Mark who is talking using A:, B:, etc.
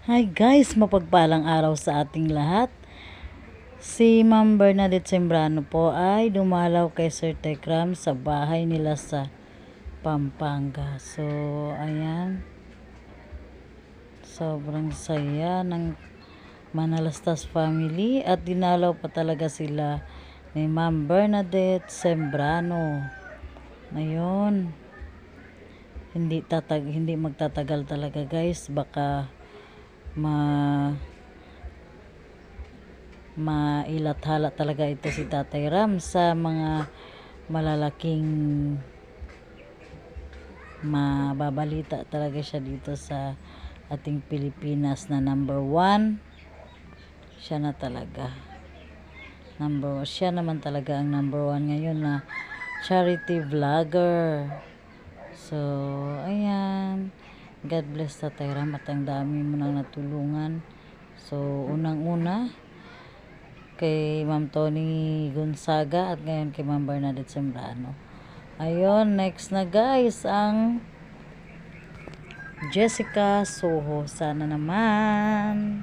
A: Hi guys, mapagpalang araw sa ating lahat. Si Ma'am Bernadette Sembrano po ay dumalaw kay Sir Tekram sa bahay nila sa Pampanga. So, ayan. Sobrang saya ng Manalastas family at dinalaw pa talaga sila ni Ma'am Bernadette Sembrano. Ngayon, hindi magtatagal talaga guys, baka mailathala talaga ito si Tatay Ram sa mga malalaking mababalita talaga siya dito sa ating Pilipinas na number 1 siya na talaga. Siya naman talaga ang number 1 ngayon na charity vlogger. So, ayan. God bless Tatay Ram at ang dami mo nang natulungan. So, unang-una kay Ma'am Tony Gonzaga at ngayon kay Ma'am Bernadette Sembrano. Ayun, next na guys, ang Jessica Soho. Sana naman